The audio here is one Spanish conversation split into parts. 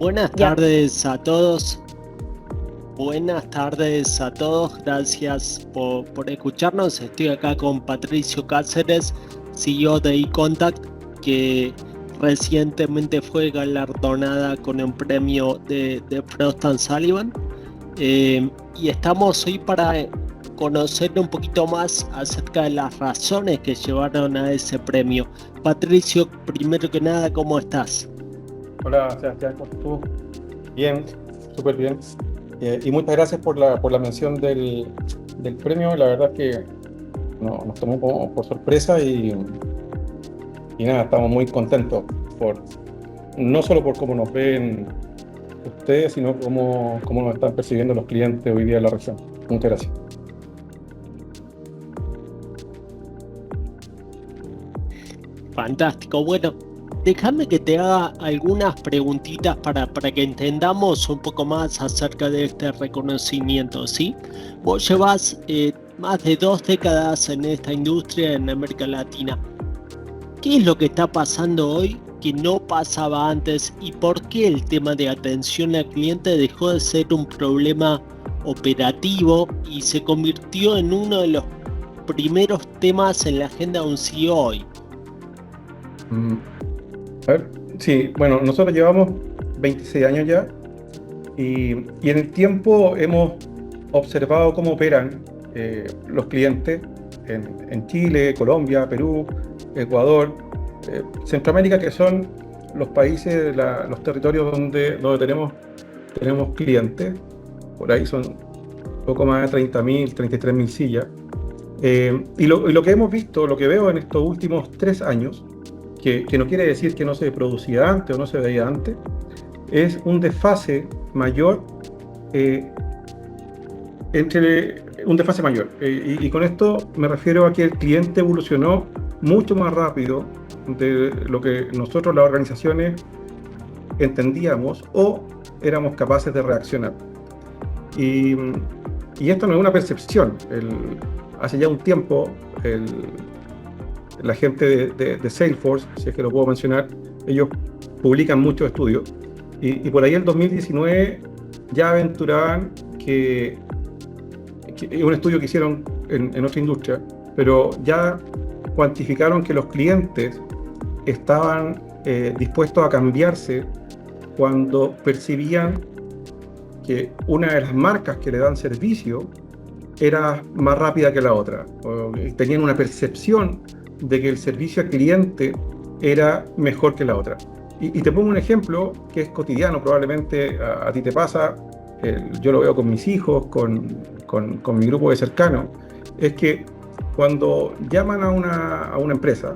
Buenas Ya, tardes a todos. Buenas tardes a todos. Gracias por escucharnos. Estoy acá con Patricio Cáceres, CEO de eContact, que recientemente fue galardonada con un premio de Frost & Sullivan. Y estamos hoy para conocer un poquito más acerca de las razones que llevaron a ese premio. Patricio, primero que nada, ¿cómo estás? Hola, Sebastián, ¿cómo estás tú? Bien, súper bien. Y muchas gracias por la mención del premio. La verdad es que nos tomó por sorpresa y nada, estamos muy contentos no solo por cómo nos ven ustedes, sino cómo nos están percibiendo los clientes hoy día en la región. Muchas gracias. Fantástico. Bueno, déjame que te haga algunas preguntitas para que entendamos un poco más acerca de este reconocimiento, ¿sí? Vos llevas más de 2 décadas en esta industria en América Latina. ¿Qué es lo que está pasando hoy que no pasaba antes y por qué el tema de atención al cliente dejó de ser un problema operativo y se convirtió en uno de los primeros temas en la agenda de un CEO hoy? Mm, a ver, sí, bueno, nosotros llevamos 26 años ya y en el tiempo hemos observado cómo operan los clientes en Chile, Colombia, Perú, Ecuador, Centroamérica, que son los países, los territorios donde tenemos clientes. Por ahí son poco más de 30.000, 33.000 sillas. Y lo que hemos visto, lo que veo en estos últimos 3 años, que no quiere decir que no se producía antes o no se veía antes, es un desfase mayor eh, un desfase mayor. Y con esto me refiero a que el cliente evolucionó mucho más rápido de lo que nosotros, las organizaciones, entendíamos o éramos capaces de reaccionar. Y, y esto no es una percepción. Hace ya un tiempo, la gente de Salesforce, si es que lo puedo mencionar, ellos publican muchos estudios. Y por ahí el 2019 ya aventuraban que es un estudio que hicieron en otra industria, pero ya cuantificaron que los clientes estaban dispuestos a cambiarse cuando percibían que una de las marcas que le dan servicio era más rápida que la otra, o tenían una percepción de que el servicio al cliente era mejor que la otra. Y te pongo un ejemplo que es cotidiano, probablemente a ti te pasa, yo lo veo con mis hijos, con mi grupo de cercanos, es que cuando llaman a una empresa,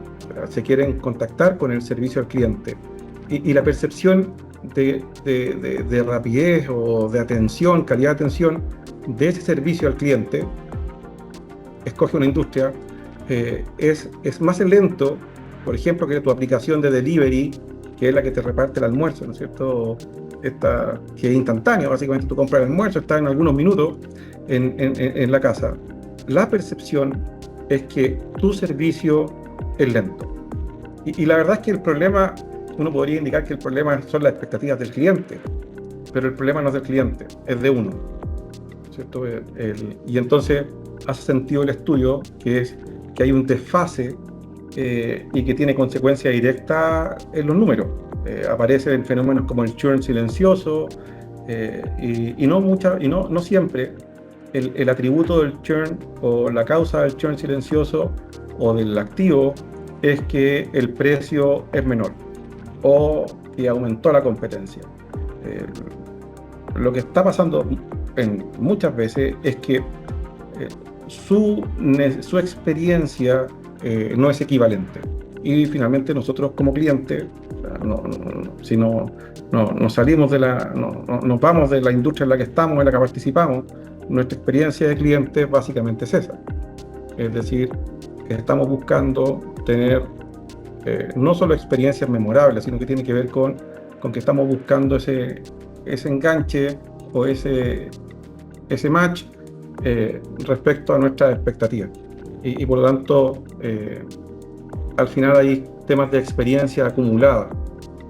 se quieren contactar con el servicio al cliente y la percepción de rapidez o de atención, calidad de atención de ese servicio al cliente, escoge una industria, es más lento, por ejemplo, que tu aplicación de delivery, que es la que te reparte el almuerzo, ¿no es cierto? Esta, que es instantáneo, básicamente tú compras el almuerzo, está en algunos minutos en la casa. La percepción es que tu servicio es lento. Y la verdad es que el problema, uno podría indicar que el problema son las expectativas del cliente, pero el problema no es del cliente, es de uno, ¿cierto? Y entonces hace sentido el estudio, que es que hay un desfase y que tiene consecuencia directa en los números. Aparecen fenómenos como el churn silencioso y no siempre el atributo del churn o la causa del churn silencioso o del activo es que el precio es menor o que aumentó la competencia. Lo que está pasando muchas veces es que su experiencia no es equivalente. Y finalmente nosotros como clientes, si nos salimos nos vamos de la industria en la que estamos, en la que participamos, nuestra experiencia de cliente básicamente es esa. Es decir, que estamos buscando tener no solo experiencias memorables, sino que tiene que ver con que estamos buscando ese enganche o ese match respecto a nuestras expectativas. Y por lo tanto, al final hay temas de experiencia acumulada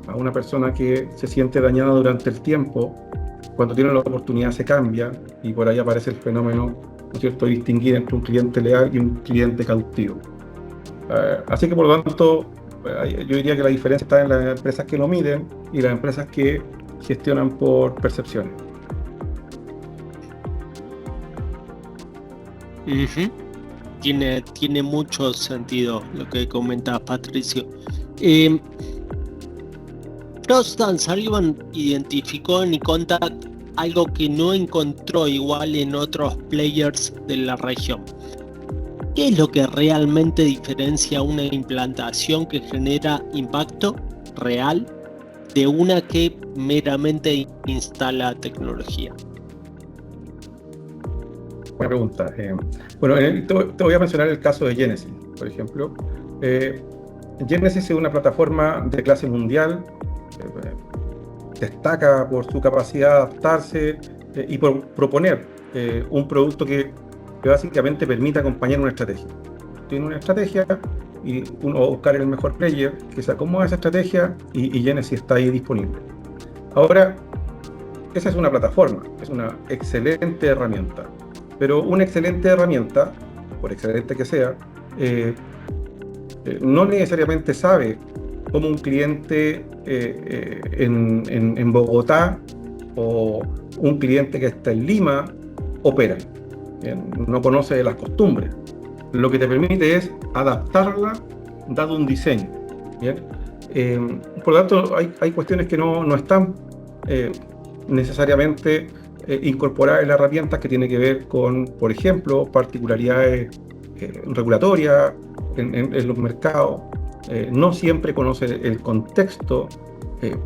a una persona que se siente dañada durante el tiempo, cuando tiene la oportunidad se cambia y por ahí aparece el fenómeno, ¿no es cierto?, distinguir entre un cliente leal y un cliente cautivo. Así que por lo tanto, yo diría que la diferencia está en las empresas que lo miden y las empresas que gestionan por percepciones. Ujú. Tiene mucho sentido lo que comentas, Patricio. Frost & Sullivan identificó en eContact algo que no encontró igual en otros players de la región. ¿Qué es lo que realmente diferencia una implantación que genera impacto real de una que meramente instala tecnología? Buena pregunta. Bueno, te voy a mencionar el caso de Genesys, por ejemplo. Genesys es una plataforma de clase mundial, destaca por su capacidad de adaptarse y por proponer un producto que básicamente permite acompañar una estrategia. Tiene una estrategia y uno va a buscar el mejor player que se acomoda a esa estrategia y Genesys está ahí disponible. Ahora, esa es una plataforma, es una excelente herramienta, pero una excelente herramienta, por excelente que sea, no necesariamente sabe cómo un cliente en Bogotá o un cliente que está en Lima opera. No conoce las costumbres. Lo que te permite es adaptarla dado un diseño. ¿Bien? Por lo tanto, hay cuestiones que no están necesariamente incorporadas en las herramientas, que tiene que ver con, por ejemplo, particularidades regulatorias en los mercados. No siempre conoce el contexto,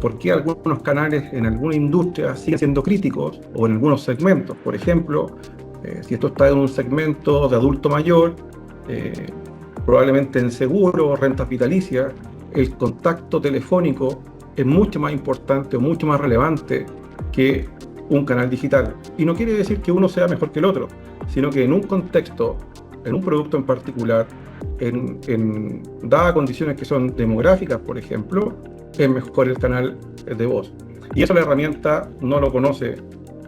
por qué algunos canales en alguna industria siguen siendo críticos o en algunos segmentos. Por ejemplo, si esto está en un segmento de adulto mayor, probablemente en seguro, rentas vitalicias, el contacto telefónico es mucho más importante o mucho más relevante que un canal digital. Y no quiere decir que uno sea mejor que el otro, sino que en un contexto, en un producto en particular, dadas condiciones que son demográficas, por ejemplo, es mejor el canal de voz. Y eso la herramienta no lo conoce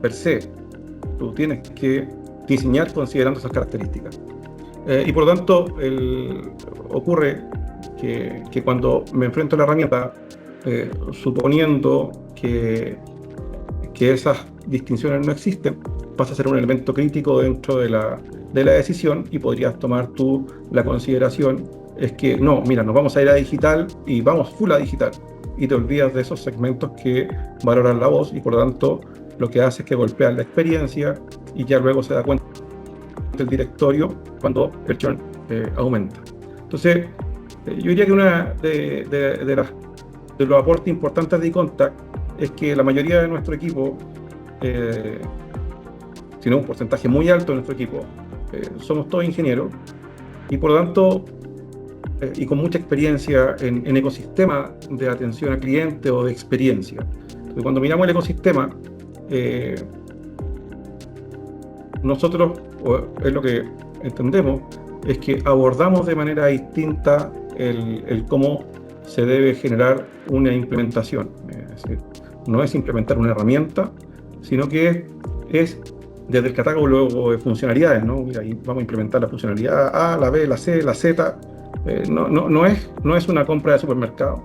per se. Tú tienes que diseñar considerando esas características. Y por lo tanto, ocurre que cuando me enfrento a la herramienta, suponiendo que esas distinciones no existen, pasa a ser un elemento crítico dentro de la decisión, y podrías tomar tú la consideración, es que no, mira, nos vamos a ir a digital y vamos full a digital, y te olvidas de esos segmentos que valoran la voz, y por lo tanto lo que hace es que golpeas la experiencia y ya luego se da cuenta el directorio cuando el churn aumenta. Entonces, yo diría que una de los aportes importantes de eContact es que la mayoría de nuestro equipo, si no un porcentaje muy alto de nuestro equipo, somos todos ingenieros, y por lo tanto, y con mucha experiencia en ecosistema de atención al cliente o de experiencia. Entonces, cuando miramos el ecosistema, nosotros, es lo que entendemos, es que abordamos de manera distinta el cómo se debe generar una implementación. Es decir, no es implementar una herramienta, sino que es desde el catálogo de funcionalidades, ¿no? Mira, ahí vamos a implementar la funcionalidad A, la B, la C, la Z. No es una compra de supermercado,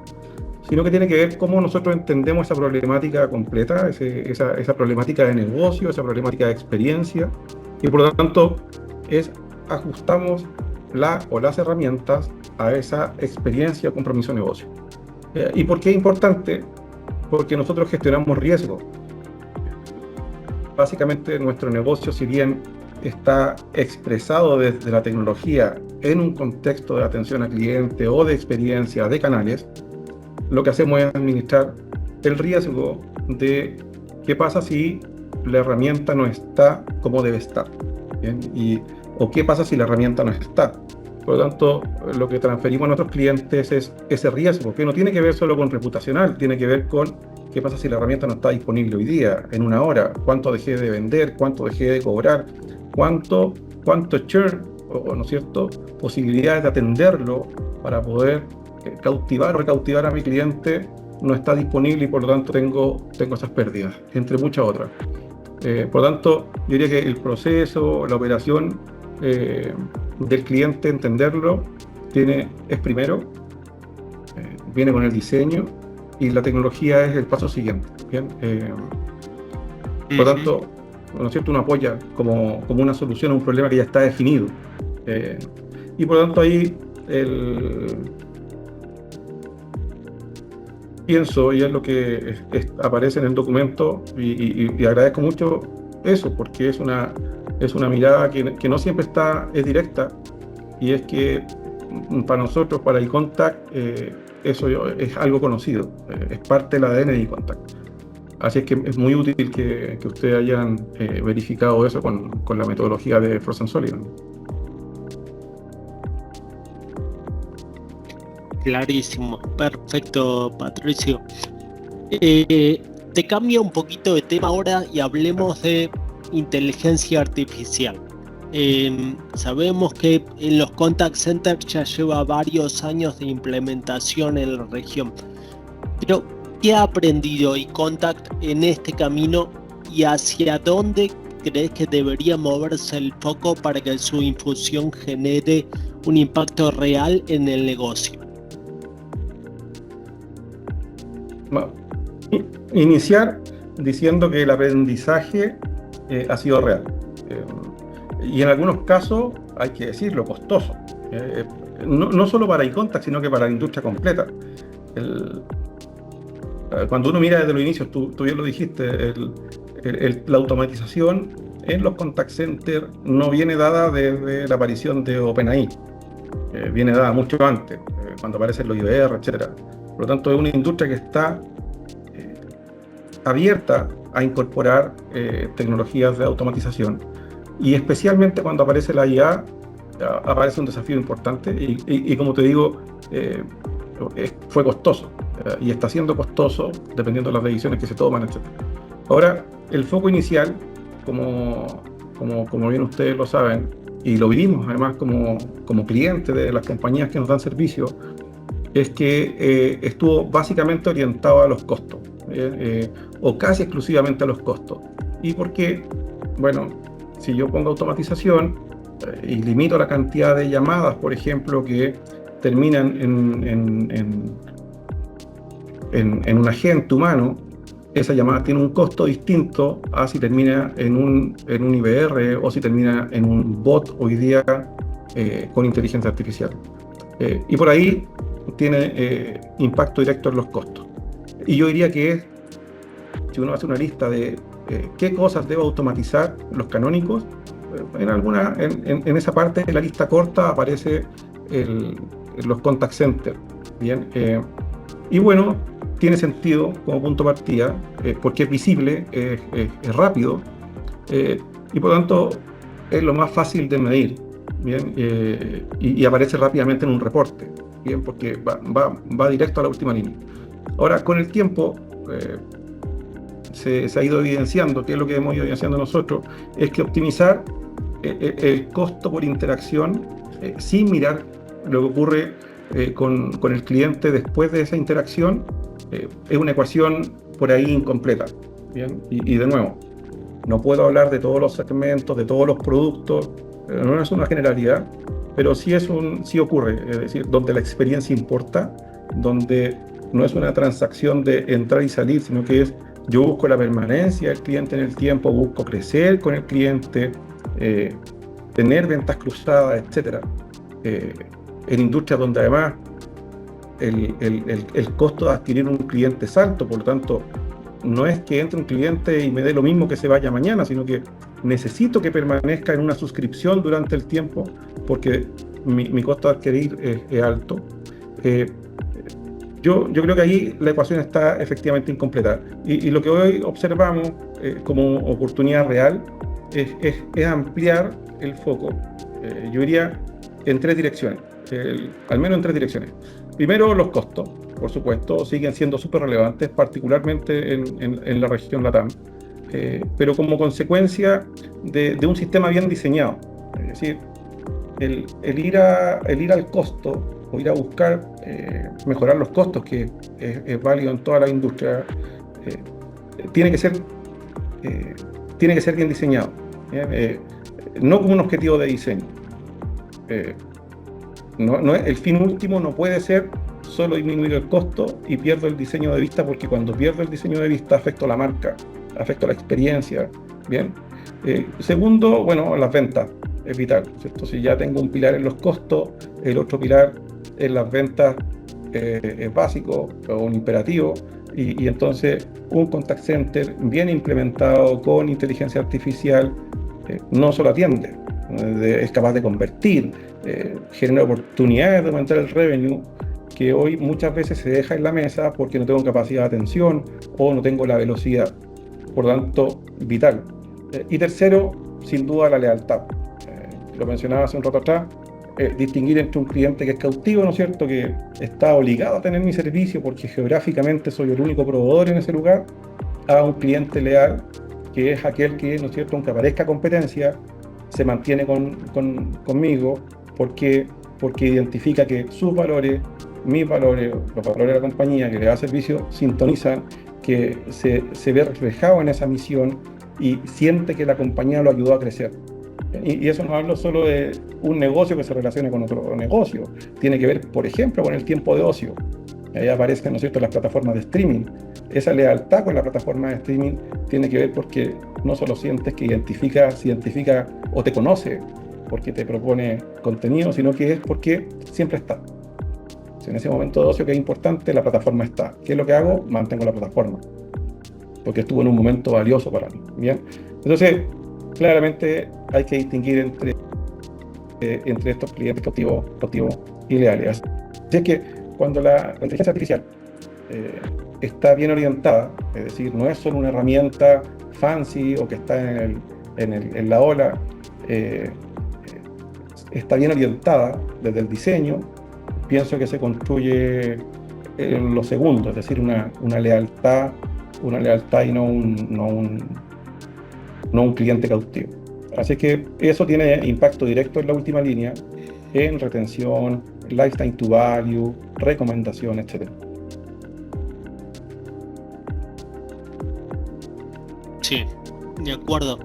sino que tiene que ver cómo nosotros entendemos esa problemática completa, esa problemática de negocio, esa problemática de experiencia, y por lo tanto ajustamos las herramientas a esa experiencia o compromiso de negocio. ¿Y por qué es importante? Porque nosotros gestionamos riesgo. Básicamente nuestro negocio, si bien está expresado desde la tecnología en un contexto de atención al cliente o de experiencia de canales, lo que hacemos es administrar el riesgo de qué pasa si la herramienta no está como debe estar, ¿bien? O qué pasa si la herramienta no está. Por lo tanto, lo que transferimos a nuestros clientes es ese riesgo, que no tiene que ver solo con reputacional, tiene que ver con qué pasa si la herramienta no está disponible hoy día, en una hora, cuánto dejé de vender, cuánto dejé de cobrar, cuánto churn, ¿no es cierto?, posibilidades de atenderlo para poder cautivar o recautivar a mi cliente no está disponible y por lo tanto tengo esas pérdidas, entre muchas otras. Por lo tanto, yo diría que el proceso, la operación del cliente, entenderlo, es primero, viene con el diseño y la tecnología es el paso siguiente. ¿Bien? Por lo tanto, ¿no es cierto?, uno apoya como una solución a un problema que ya está definido. Y por lo tanto ahí pienso, y es lo que aparece en el documento, y agradezco mucho eso, porque es una mirada que no siempre es directa, y es que para nosotros, para iContact, eso es algo conocido, es parte del ADN de iContact. Así es que es muy útil que ustedes hayan verificado eso con la metodología de Frost & Sullivan. Clarísimo, perfecto, Patricio. Te cambio un poquito de tema ahora y hablemos de inteligencia artificial. Sabemos que en los contact centers ya lleva varios años de implementación en la región, pero ¿qué ha aprendido iContact en este camino y hacia dónde crees que debería moverse el foco para que su infusión genere un impacto real en el negocio? Iniciar diciendo que el aprendizaje ha sido real. Y en algunos casos, hay que decirlo, costoso. No solo para iContact, sino que para la industria completa. Cuando uno mira desde los inicios, tú bien lo dijiste, la automatización en los contact centers no viene dada desde la aparición de OpenAI. Viene dada mucho antes, cuando aparecen los IVR, etc. Por lo tanto, es una industria que está abierta a incorporar tecnologías de automatización. Y especialmente cuando aparece la IA, aparece un desafío importante y como te digo, fue costoso y está siendo costoso dependiendo de las decisiones que se toman, etc. Ahora, el foco inicial, como bien ustedes lo saben, y lo vivimos además como clientes de las compañías que nos dan servicio, es que estuvo básicamente orientado a los costos, o casi exclusivamente a los costos. ¿Y por qué? Bueno, si yo pongo automatización y limito la cantidad de llamadas, por ejemplo, que terminan en un agente humano, esa llamada tiene un costo distinto a si termina en un IVR o si termina en un bot hoy día con inteligencia artificial. Y por ahí tiene impacto directo en los costos. Y yo diría que si uno hace una lista de qué cosas debo automatizar, los canónicos, en esa parte de la lista corta aparece los contact centers. Bien, y bueno, tiene sentido como punto de partida, porque es visible, es rápido, y por lo tanto es lo más fácil de medir. Bien, y aparece rápidamente en un reporte, bien, porque va directo a la última línea. Ahora, con el tiempo se ha ido evidenciando, que es lo que hemos ido evidenciando nosotros, es que optimizar el costo por interacción sin mirar lo que ocurre con el cliente después de esa interacción es una ecuación por ahí incompleta. Bien, y de nuevo, no puedo hablar de todos los segmentos, de todos los productos, no es una generalidad, pero sí ocurre, es decir, donde la experiencia importa, donde no es una transacción de entrar y salir, sino que yo busco la permanencia del cliente en el tiempo, busco crecer con el cliente, tener ventas cruzadas, etc. En industrias donde además el costo de adquirir un cliente es alto, por lo tanto, no es que entre un cliente y me dé lo mismo que se vaya mañana, sino que necesito que permanezca en una suscripción durante el tiempo, porque mi costo de adquirir es alto. Yo creo que ahí la ecuación está efectivamente incompleta. Y lo que hoy observamos como oportunidad real es ampliar el foco, yo diría, en tres direcciones, al menos en tres direcciones. Primero, los costos, por supuesto, siguen siendo súper relevantes, particularmente en la región LATAM, pero como consecuencia de un sistema bien diseñado. Es decir, el ir al costo o ir a buscar mejorar los costos, que es válido en toda la industria, tiene que ser bien diseñado, no como un objetivo de diseño. El fin último no puede ser solo disminuir el costo y pierdo el diseño de vista, porque cuando pierdo el diseño de vista afecto la marca, afecto la experiencia. Bien. Segundo, bueno, las ventas es vital, ¿cierto? Si ya tengo un pilar en los costos, el otro pilar en las ventas es básico o un imperativo, y entonces un contact center bien implementado con inteligencia artificial no solo atiende, es capaz de convertir, genera oportunidades de aumentar el revenue, que hoy muchas veces se deja en la mesa porque no tengo capacidad de atención o no tengo la velocidad. Por lo tanto, vital. Y tercero, sin duda, la lealtad. Lo mencionaba hace un rato atrás, distinguir entre un cliente que es cautivo, ¿no es cierto?, que está obligado a tener mi servicio porque geográficamente soy el único proveedor en ese lugar, a un cliente leal, que es aquel que, ¿no es cierto?, aunque aparezca competencia, se mantiene conmigo porque identifica que sus valores, mis valores, los valores de la compañía que le da servicio, sintonizan, que se ve reflejado en esa misión y siente que la compañía lo ayudó a crecer. Y eso no hablo solo de un negocio que se relacione con otro negocio, tiene que ver, por ejemplo, con el tiempo de ocio. Ahí aparecen, ¿no es cierto?, las plataformas de streaming. Esa lealtad con la plataforma de streaming tiene que ver porque no solo sientes que se identifica o te conoce porque te propone contenido, sino que es porque siempre está. Si en ese momento de ocio que es importante, la plataforma está. ¿Qué es lo que hago? Mantengo la plataforma, porque estuvo en un momento valioso para mí. ¿Bien? Entonces, claramente hay que distinguir entre estos clientes cautivos y leales. Así es que cuando la inteligencia artificial está bien orientada, es decir, no es solo una herramienta fancy o que está en la ola, está bien orientada desde el diseño, pienso que se construye lo segundo, es decir, una lealtad y no un cliente cautivo. Así que eso tiene impacto directo en la última línea, en retención, lifetime to value, recomendación, etc. Sí, de acuerdo.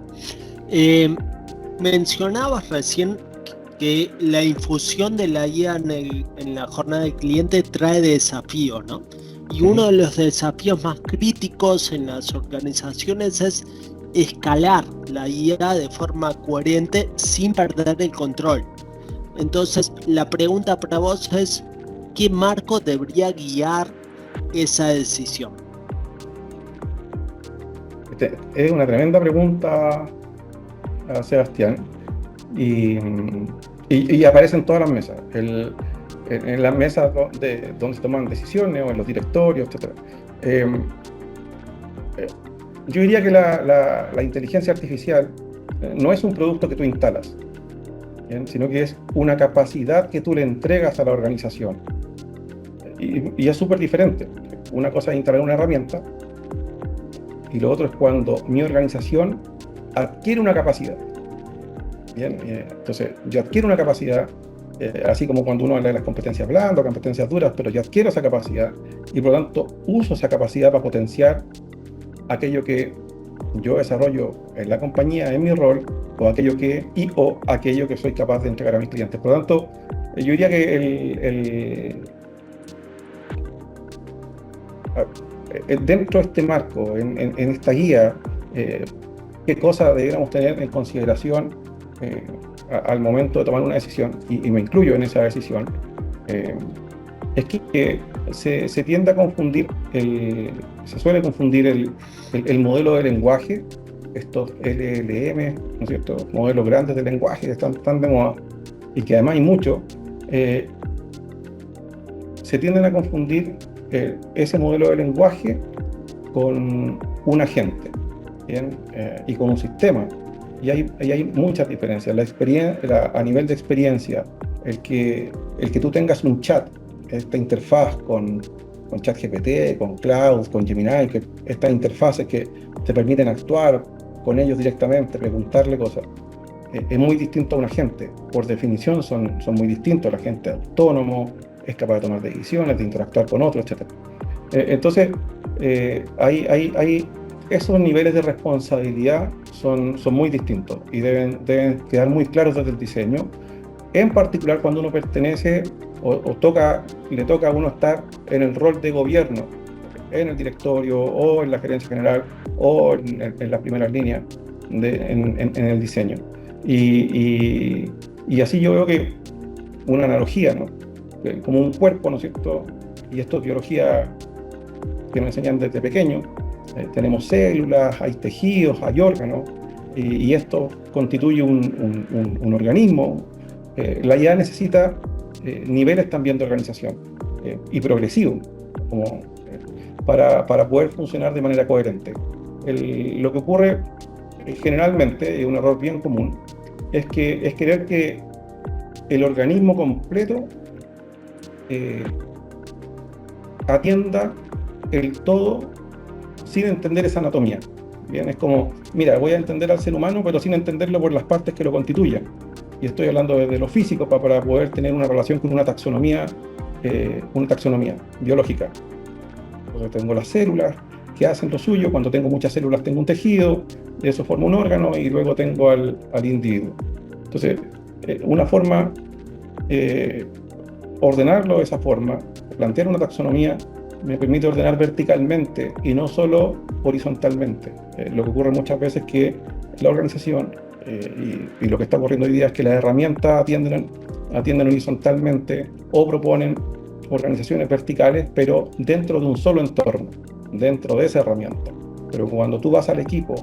Mencionabas recién que la infusión de la IA en la jornada del cliente trae desafíos, ¿no? Y uno de los desafíos más críticos en las organizaciones es escalar la IA de forma coherente sin perder el control. Entonces, la pregunta para vos es, ¿qué marco debería guiar esa decisión? Es una tremenda pregunta, Sebastián, y aparece en todas las mesas, en las mesas donde se toman decisiones o en los directorios, etc. Yo diría que la inteligencia artificial no es un producto que tú instalas, ¿bien?, sino que es una capacidad que tú le entregas a la organización. Y es súper diferente. Una cosa es instalar una herramienta y lo otro es cuando mi organización adquiere una capacidad. Bien, entonces yo adquiero una capacidad, así como cuando uno habla de las competencias blandas, competencias duras, pero yo adquiero esa capacidad y por lo tanto uso esa capacidad para potenciar aquello que yo desarrollo en la compañía, en mi rol, o aquello que soy capaz de entregar a mis clientes. Por lo tanto, yo diría que dentro de este marco, en esta guía, qué cosas deberíamos tener en consideración al momento de tomar una decisión, y me incluyo en esa decisión, es que se tiende a confundir, se suele confundir el modelo de lenguaje, estos LLM, ¿no es cierto?, modelos grandes de lenguaje que están de moda y que además hay muchos, se tienden a confundir ese modelo de lenguaje con un agente, ¿bien?, y con un sistema. Y hay muchas diferencias. A nivel de experiencia, el que tú tengas un chat, esta interfaz con ChatGPT, con Cloud, con Gemini, que estas interfaces que te permiten actuar con ellos directamente, preguntarle cosas, es muy distinto a un agente. Por definición son muy distintos. El agente es autónomo, es capaz de tomar decisiones, de interactuar con otros, etc. Entonces, hay esos niveles de responsabilidad son muy distintos y deben quedar muy claros desde el diseño, en particular cuando uno pertenece le toca a uno estar en el rol de gobierno, en el directorio o en la gerencia general o en las primeras líneas en el diseño. Y así yo veo que una analogía, ¿no? Como un cuerpo, ¿no es cierto? Y esto es biología que nos enseñan desde pequeño. Tenemos células, hay tejidos, hay órganos, y esto constituye un organismo. La IA necesita niveles también de organización y progresivo, como, para poder funcionar de manera coherente. Lo que ocurre generalmente, es un error bien común, es creer que el organismo completo atienda el todo sin entender esa anatomía. Bien, es como, mira, voy a entender al ser humano, pero sin entenderlo por las partes que lo constituyen. Y estoy hablando desde lo físico para poder tener una relación con una taxonomía biológica. Entonces tengo las células que hacen lo suyo. Cuando tengo muchas células tengo un tejido, de eso forma un órgano y luego tengo al individuo. Entonces, una forma, ordenarlo de esa forma, plantear una taxonomía, me permite ordenar verticalmente y no solo horizontalmente. Lo que ocurre muchas veces es que la organización, y lo que está ocurriendo hoy día, es que las herramientas atienden horizontalmente o proponen organizaciones verticales, pero dentro de un solo entorno, dentro de esa herramienta. Pero cuando tú vas al equipo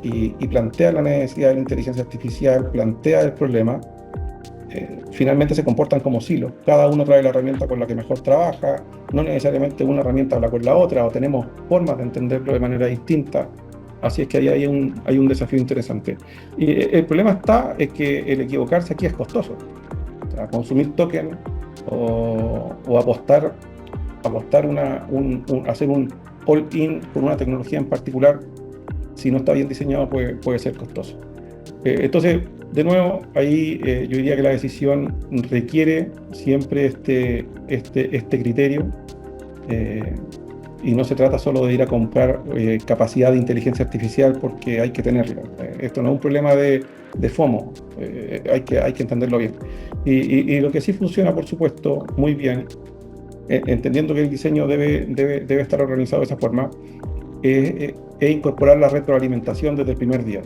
y planteas la necesidad de la inteligencia artificial, planteas el problema, finalmente se comportan como silos. Cada uno trae la herramienta con la que mejor trabaja, no necesariamente una herramienta habla con la otra, o tenemos formas de entenderlo de manera distinta. Así es que ahí hay un desafío interesante. Y el problema es que el equivocarse aquí es costoso. O sea, consumir token o apostar hacer un all-in con una tecnología en particular, si no está bien diseñado, puede ser costoso. Entonces, de nuevo, ahí yo diría que la decisión requiere siempre este criterio, y no se trata solo de ir a comprar capacidad de inteligencia artificial porque hay que tenerla. Esto no es un problema de FOMO, hay que entenderlo bien. Y lo que sí funciona, por supuesto, muy bien, entendiendo que el diseño debe estar organizado de esa forma, es incorporar la retroalimentación desde el primer día.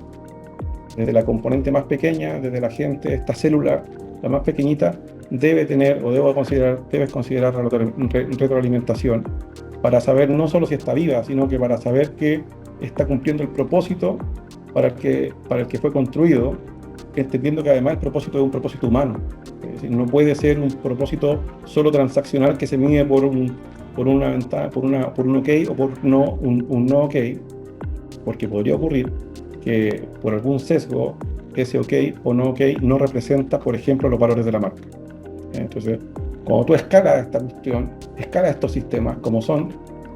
Desde la componente más pequeña, desde la gente, esta célula, la más pequeñita, debes considerar retroalimentación para saber no solo si está viva, sino que para saber que está cumpliendo el propósito para el que fue construido, entendiendo que además el propósito es un propósito humano. Es decir, no puede ser un propósito solo transaccional que se mide por una ventana, por un OK o por un no OK, porque podría ocurrir que por algún sesgo ese OK o no OK no representa, por ejemplo, los valores de la marca. Entonces, cuando tú escalas esta cuestión, escalas estos sistemas, como son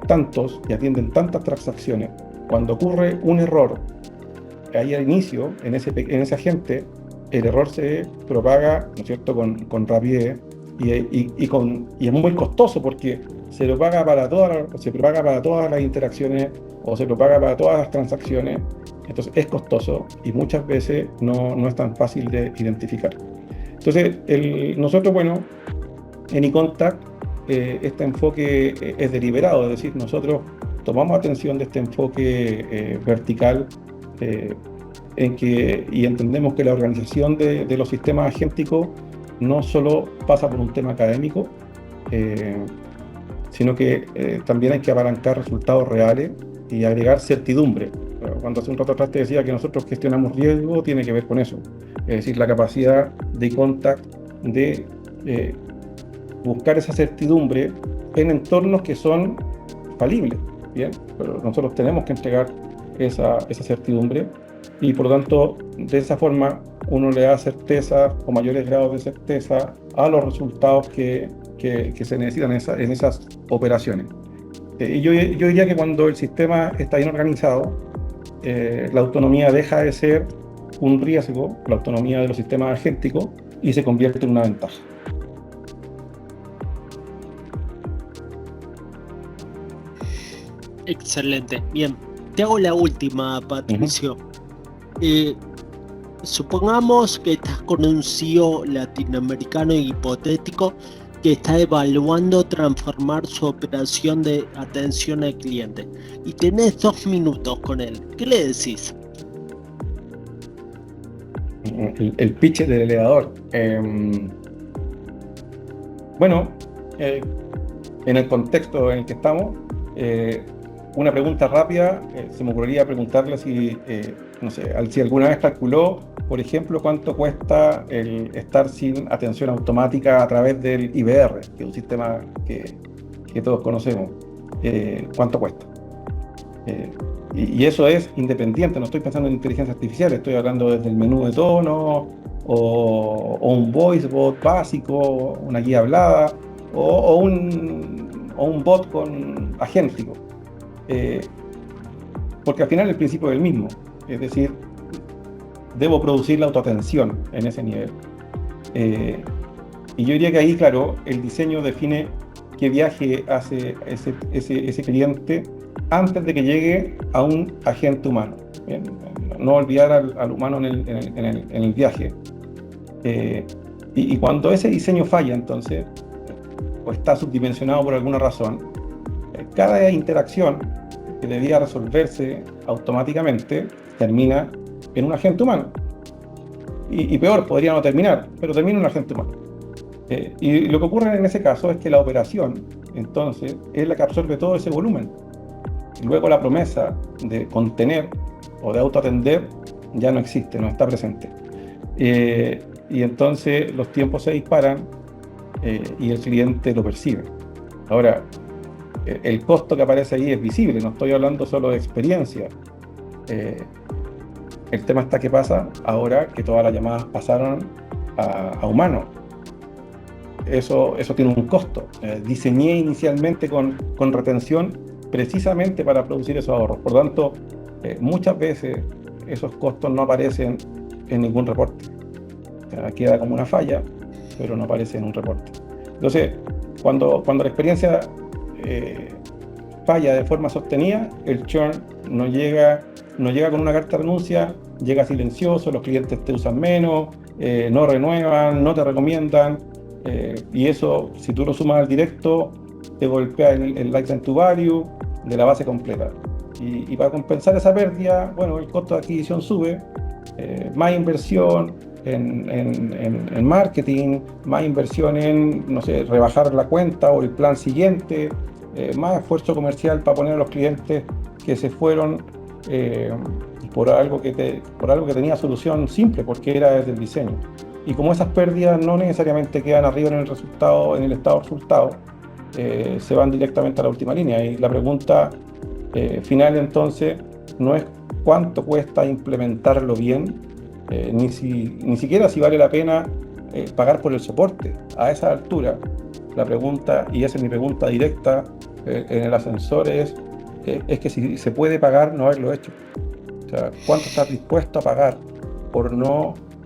tantos y atienden tantas transacciones, cuando ocurre un error ahí al inicio, en ese agente, el error se propaga, ¿no es cierto?, con rapidez y es muy costoso porque se propaga para todas las interacciones o se propaga para todas las transacciones. Entonces es costoso y muchas veces no es tan fácil de identificar. Entonces, nosotros, bueno, en eContact, este enfoque es deliberado, es decir, nosotros tomamos atención de este enfoque vertical, y entendemos que la organización de los sistemas agénticos no solo pasa por un tema académico, sino que también hay que apalancar resultados reales y agregar certidumbre. Cuando hace un rato atrás te decía que nosotros gestionamos riesgo, tiene que ver con eso. Es decir, la capacidad de eContact de buscar esa certidumbre en entornos que son falibles, ¿bien? Pero nosotros tenemos que entregar esa certidumbre y por lo tanto, de esa forma, uno le da certeza o mayores grados de certeza a los resultados que se necesitan en esas operaciones. Y yo diría que cuando el sistema está bien organizado, la autonomía deja de ser un riesgo, la autonomía de los sistemas agénticos, y se convierte en una ventaja. Excelente. Bien. Te hago la última, Patricio. Supongamos que estás con un CEO latinoamericano hipotético que está evaluando transformar su operación de atención al cliente y tenés 2 minutos con él. ¿Qué le decís? El pitch del elevador. Bueno, en el contexto en el que estamos, una pregunta rápida, se me ocurriría preguntarle si, no sé, si alguna vez calculó, por ejemplo, cuánto cuesta el estar sin atención automática a través del IVR, que es un sistema que todos conocemos. ¿Cuánto cuesta? Y eso es independiente, no estoy pensando en inteligencia artificial, estoy hablando desde el menú de tono, o un voice bot básico, una guía hablada, o un bot agéntico. Porque al final el principio es el mismo, es decir, debo producir la autoatención en ese nivel. Y yo diría que ahí, claro, el diseño define qué viaje hace ese cliente antes de que llegue a un agente humano. Bien, no olvidar al humano en el viaje. Y cuando ese diseño falla, entonces, o está subdimensionado por alguna razón, cada interacción que debía resolverse automáticamente termina en un agente humano. Y peor, podría no terminar, pero termina en un agente humano. Y lo que ocurre en ese caso es que la operación, entonces, es la que absorbe todo ese volumen. Y luego la promesa de contener o de autoatender ya no existe, no está presente. Y entonces los tiempos se disparan y el cliente lo percibe. Ahora, el costo que aparece ahí es visible, no estoy hablando solo de experiencia. El tema está que pasa ahora que todas las llamadas pasaron a humanos. Eso tiene un costo. Diseñé inicialmente con retención precisamente para producir esos ahorros. Por lo tanto, muchas veces esos costos no aparecen en ningún reporte. O sea, queda como una falla, pero no aparece en un reporte. Entonces, cuando la experiencia falla de forma sostenida, el churn no llega con una carta de renuncia, llega silencioso, los clientes te usan menos, no renuevan, no te recomiendan, y eso, si tú lo sumas al directo, te golpea el lifetime to value de la base completa. Y para compensar esa pérdida, bueno, el costo de adquisición sube, más inversión en marketing, más inversión en, no sé, rebajar la cuenta o el plan siguiente, más esfuerzo comercial para poner a los clientes que se fueron por algo que tenía solución simple, porque era desde el diseño. Y como esas pérdidas no necesariamente quedan arriba en el resultado, en el estado de resultado, se van directamente a la última línea. Y la pregunta final entonces no es cuánto cuesta implementarlo bien, ni siquiera si vale la pena pagar por el soporte. A esa altura, la pregunta, y esa es mi pregunta directa en el ascensor, es que si se puede pagar no haberlo hecho. O sea, ¿cuánto estás dispuesto a pagar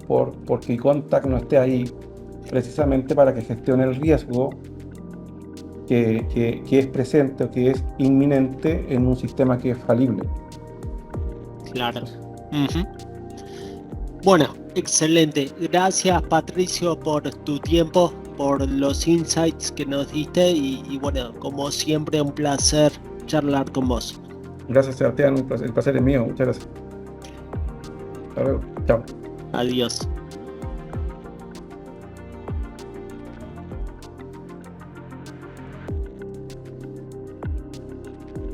porque Contact no esté ahí, precisamente para que gestione el riesgo que es presente o que es inminente en un sistema que es falible? Claro. Bueno, excelente. Gracias, Patricio, por tu tiempo, por los insights que nos diste y bueno, como siempre, un placer charlar con vos. Gracias, Sebastián, el placer es mío, muchas gracias. Hasta luego, chao. Adiós.